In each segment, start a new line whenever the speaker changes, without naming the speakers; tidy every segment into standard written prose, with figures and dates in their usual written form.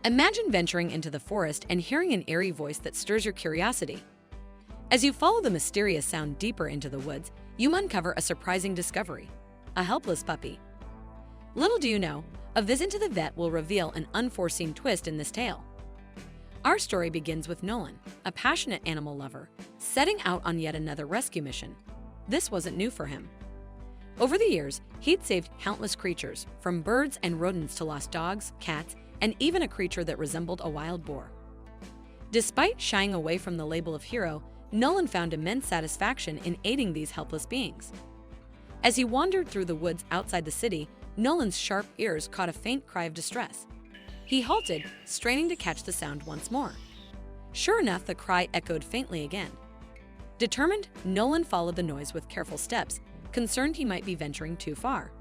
Imagine venturing into the forest and hearing an eerie voice that stirs your curiosity. As you follow the mysterious sound deeper into the woods, you uncover a surprising discovery: a helpless puppy. Little do you know, a visit to the vet will reveal an unforeseen twist in this tale. Our story begins with Nolan, a passionate animal lover, setting out on yet another rescue mission. This wasn't new for him. Over the years, he'd saved countless creatures, from birds and rodents to lost dogs, cats, and even a creature that resembled a wild boar. Despite shying away from the label of hero, Nolan found immense satisfaction in aiding these helpless beings. As he wandered through the woods outside the city, Nolan's sharp ears caught a faint cry of distress. He halted, straining to catch the sound once more. Sure enough, the cry echoed faintly again. Determined, Nolan followed the noise with careful steps, concerned he might be venturing too far.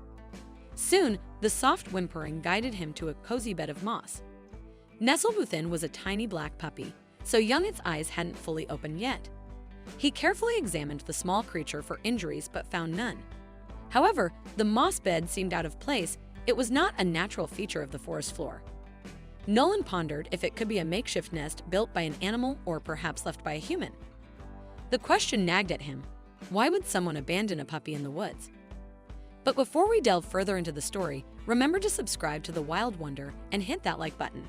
Soon, the soft whimpering guided him to a cozy bed of moss. Nestled within was a tiny black puppy, so young its eyes hadn't fully opened yet. He carefully examined the small creature for injuries but found none. However, the moss bed seemed out of place. It was not a natural feature of the forest floor. Nolan pondered if it could be a makeshift nest built by an animal or perhaps left by a human. The question nagged at him: why would someone abandon a puppy in the woods? But before we delve further into the story, remember to subscribe to The Wild Wonder and hit that like button.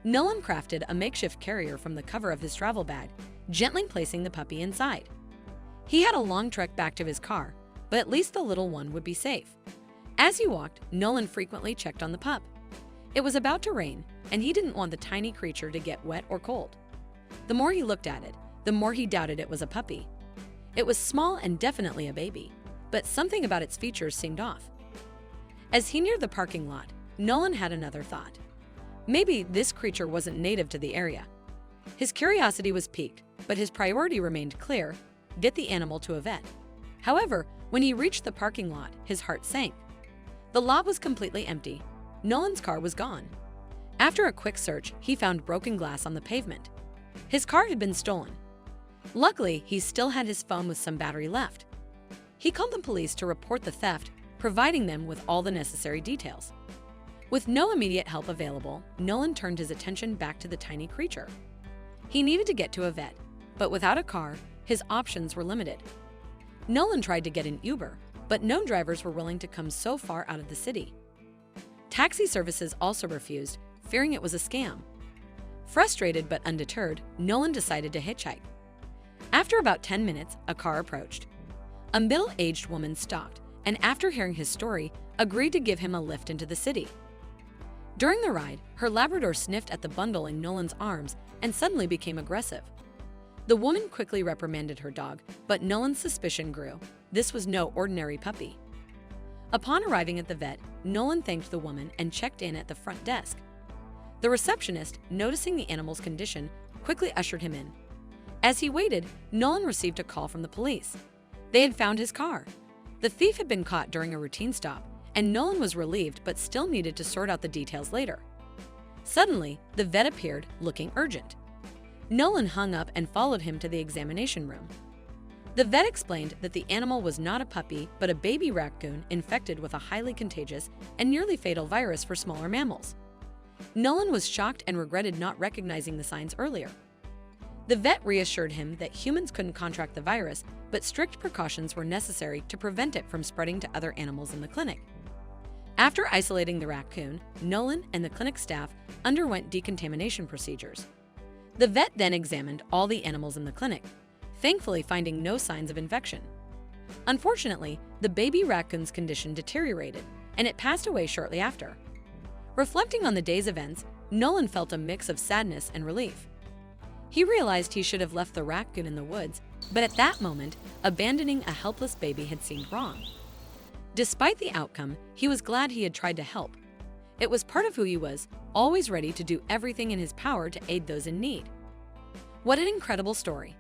Nolan crafted a makeshift carrier from the cover of his travel bag, gently placing the puppy inside. He had a long trek back to his car, but at least the little one would be safe. As he walked, Nolan frequently checked on the pup. It was about to rain, and he didn't want the tiny creature to get wet or cold. The more he looked at it, the more he doubted it was a puppy. It was small and definitely a baby, but something about its features seemed off. As he neared the parking lot, Nolan had another thought. Maybe this creature wasn't native to the area. His curiosity was piqued, but his priority remained clear: get the animal to a vet. However, when he reached the parking lot, his heart sank. The lot was completely empty. Nolan's car was gone. After a quick search, he found broken glass on the pavement. His car had been stolen. Luckily, he still had his phone with some battery left. He called the police to report the theft, providing them with all the necessary details. With no immediate help available, Nolan turned his attention back to the tiny creature. He needed to get to a vet, but without a car, his options were limited. Nolan tried to get an Uber, but no drivers were willing to come so far out of the city. Taxi services also refused, fearing it was a scam. Frustrated but undeterred, Nolan decided to hitchhike. After about 10 minutes, a car approached. A middle-aged woman stopped, and after hearing his story, agreed to give him a lift into the city. During the ride, her Labrador sniffed at the bundle in Nolan's arms and suddenly became aggressive. The woman quickly reprimanded her dog, but Nolan's suspicion grew. This was no ordinary puppy. Upon arriving at the vet, Nolan thanked the woman and checked in at the front desk. The receptionist, noticing the animal's condition, quickly ushered him in. As he waited, Nolan received a call from the police. They had found his car. The thief had been caught during a routine stop, and Nolan was relieved but still needed to sort out the details later. Suddenly, the vet appeared, looking urgent. Nolan hung up and followed him to the examination room. The vet explained that the animal was not a puppy but a baby raccoon infected with a highly contagious and nearly fatal virus for smaller mammals. Nolan was shocked and regretted not recognizing the signs earlier. The vet reassured him that humans couldn't contract the virus, but strict precautions were necessary to prevent it from spreading to other animals in the clinic. After isolating the raccoon, Nolan and the clinic staff underwent decontamination procedures. The vet then examined all the animals in the clinic, thankfully finding no signs of infection. Unfortunately, the baby raccoon's condition deteriorated, and it passed away shortly after. Reflecting on the day's events, Nolan felt a mix of sadness and relief. He realized he should have left the raccoon in the woods, but at that moment, abandoning a helpless baby had seemed wrong. Despite the outcome, he was glad he had tried to help. It was part of who he was, always ready to do everything in his power to aid those in need. What an incredible story!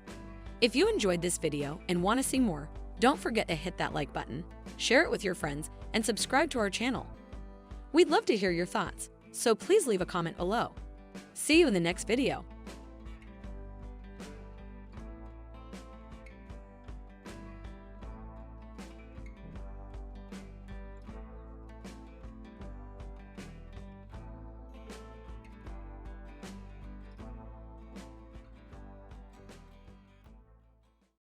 If you enjoyed this video and want to see more, don't forget to hit that like button, share it with your friends, and subscribe to our channel. We'd love to hear your thoughts, so please leave a comment below. See you in the next video.